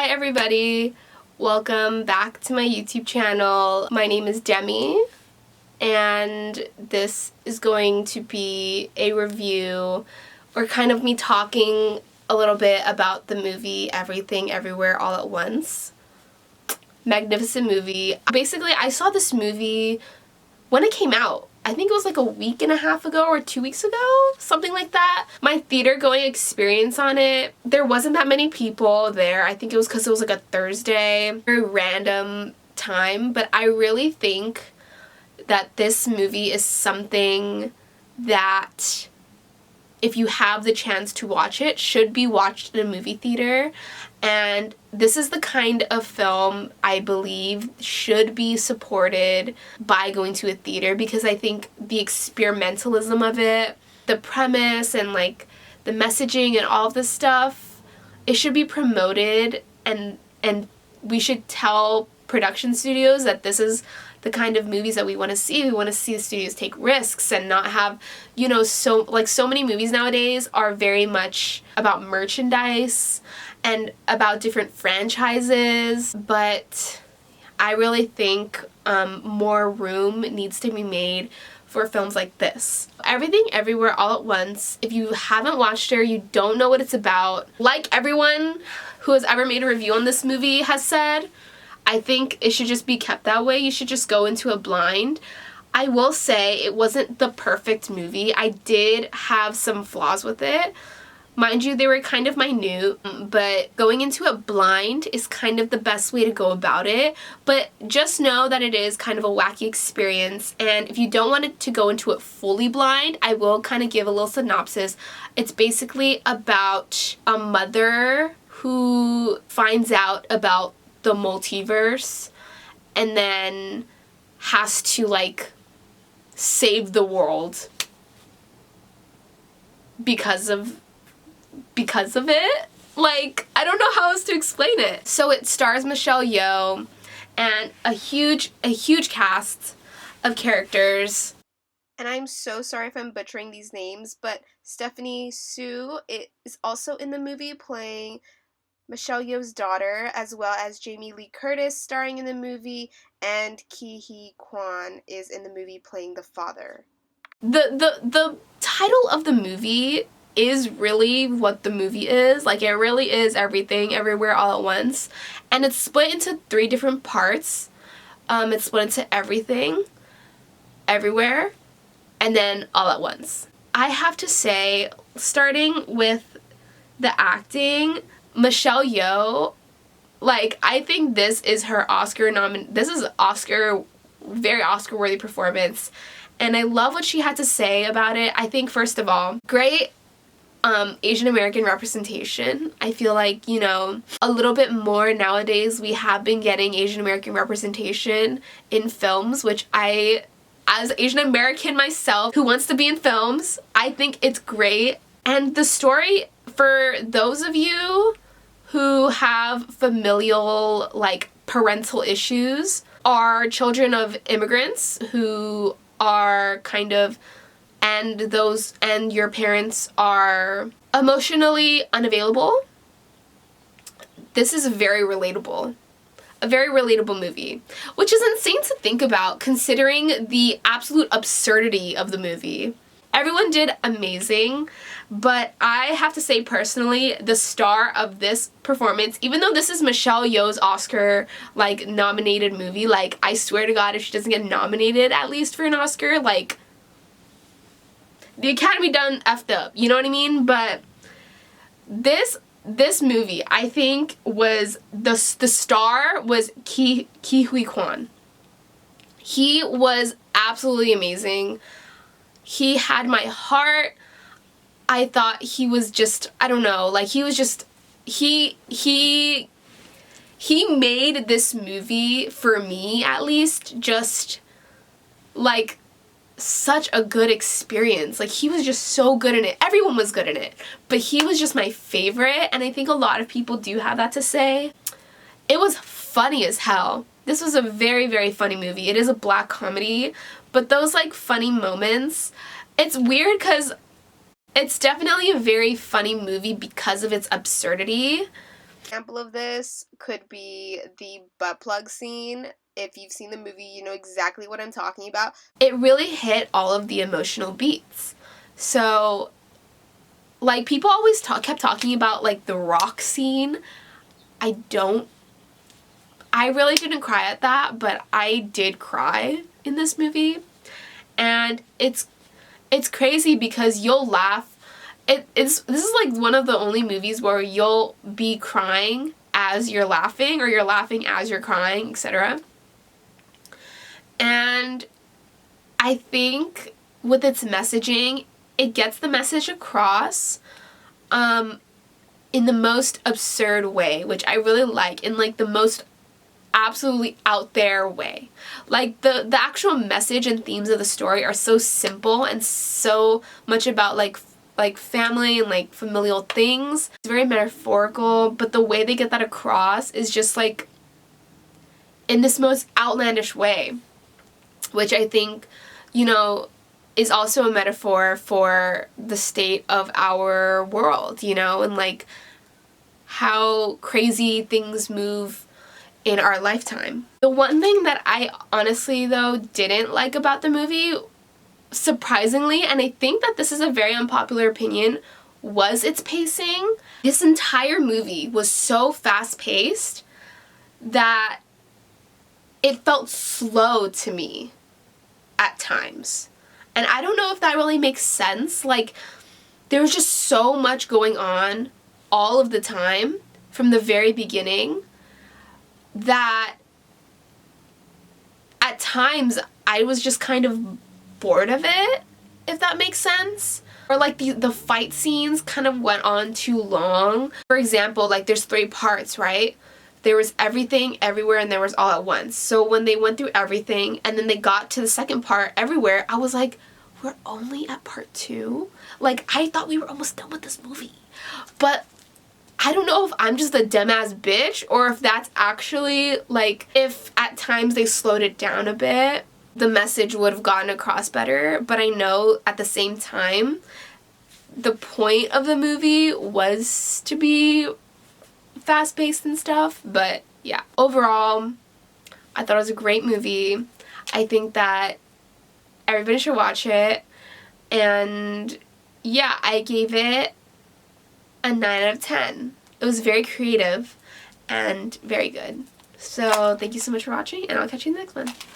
Hi everybody, welcome back to my YouTube channel. My name is Demi and this is going to be a review or kind of me talking a little bit about the movie Everything Everywhere All at Once. Magnificent movie. Basically, I saw this movie when it came out. I think it was like a week and a half ago or 2 weeks ago, something like that. My theater going experience on it, there wasn't that many people there. I think it was because it was like a Thursday, very random time, but I really think that this movie is something that if you have the chance to watch it, should be watched in a movie theater. And this is the kind of film I believe should be supported by going to a theater, because I think the experimentalism of it, the premise and like the messaging and all of this stuff, it should be promoted, and we should tell production studios that this is the kind of movies that we want to see. We want to see the studios take risks and not have, you know, so many movies nowadays are very much about merchandise and about different franchises, but I really think more room needs to be made for films like this. Everything Everywhere All at Once, if you haven't watched it or you don't know what it's about, like everyone who has ever made a review on this movie has said, I think it should just be kept that way. You should just go into a blind. I will say it wasn't the perfect movie. I did have some flaws with it. Mind you, they were kind of minute, but going into it blind is kind of the best way to go about it. But just know that it is kind of a wacky experience, and if you don't want it to go into it fully blind, I will kind of give a little synopsis. It's basically about a mother who finds out about the multiverse and then has to like save the world because of it. Like, I don't know how else to explain it. So it stars Michelle Yeoh and a huge cast of characters. And I'm so sorry if I'm butchering these names, but Stephanie Sue is also in the movie playing Michelle Yeoh's daughter, as well as Jamie Lee Curtis starring in the movie, and Ki-hee Kwan is in the movie playing the father. The title of the movie is really what the movie is. Like, it really is Everything Everywhere All at Once, and it's split into 3 different parts. It's split into Everything, Everywhere, and then All at Once. I have to say, starting with the acting, Michelle Yeoh, like, I think this is her Oscar this is very Oscar-worthy performance, and I love what she had to say about it. I think, first of all, great Asian American representation. I feel like, you know, a little bit more nowadays we have been getting Asian American representation in films, which I, as Asian American myself who wants to be in films, I think it's great. And the story, for those of you who have familial, like, parental issues, are children of immigrants who are kind of, and your parents are emotionally unavailable. This is very relatable. A very relatable movie, which is insane to think about considering the absolute absurdity of the movie. Everyone did amazing, but I have to say personally, the star of this performance, even though this is Michelle Yeoh's Oscar, like, nominated movie, like, I swear to God, if she doesn't get nominated at least for an Oscar, like, the Academy done effed up, you know what I mean? But this movie, I think, was, the star was Ki-hee Kwan. He was absolutely amazing. He had my heart. I thought he was just, I don't know, like, he was just, he made this movie, for me at least, just, like, such a good experience. Like, he was just so good in it. Everyone was good in it, but he was just my favorite, and I think a lot of people do have that to say. It was funny as hell. This was a very, very funny movie. It is a black comedy, but those, like, funny moments, it's weird because it's definitely a very funny movie because of its absurdity, Example of this could be the butt plug scene. If you've seen the movie, you know exactly what I'm talking about. It really hit all of the emotional beats. So, like, people always kept talking about, like, the rock scene. I really didn't cry at that, but I did cry in this movie. And it's crazy because you'll laugh. This is like one of the only movies where you'll be crying as you're laughing, or you're laughing as you're crying, etc. And I think with its messaging, it gets the message across in the most absurd way, which I really like, in like the most absolutely out there way. Like the actual message and themes of the story are so simple and so much about like family and like familial things. It's very metaphorical, but the way they get that across is just like in this most outlandish way, which I think, you know, is also a metaphor for the state of our world, you know, and like how crazy things move in our lifetime. The one thing that I honestly, though, didn't like about the movie, surprisingly, and I think that this is a very unpopular opinion, was its pacing. This entire movie was so fast-paced that it felt slow to me at times. And I don't know if that really makes sense. Like, there was just so much going on all of the time from the very beginning that at times I was just kind of bored of it, if that makes sense. Or like the fight scenes kind of went on too long. For example, like there's 3 parts, right? There was everything, everywhere, and there was all at once. So when they went through everything and then they got to the second part, everywhere, I was like, we're only at part 2? Like, I thought we were almost done with this movie. But I don't know if I'm just a dumbass bitch or if that's actually, like, if at times they slowed it down a bit, the message would have gotten across better. But I know at the same time, the point of the movie was to be fast-paced and stuff. But yeah, overall, I thought it was a great movie. I think that everybody should watch it. And yeah, I gave it a 9 out of 10. It was very creative and very good. So thank you so much for watching, and I'll catch you in the next one.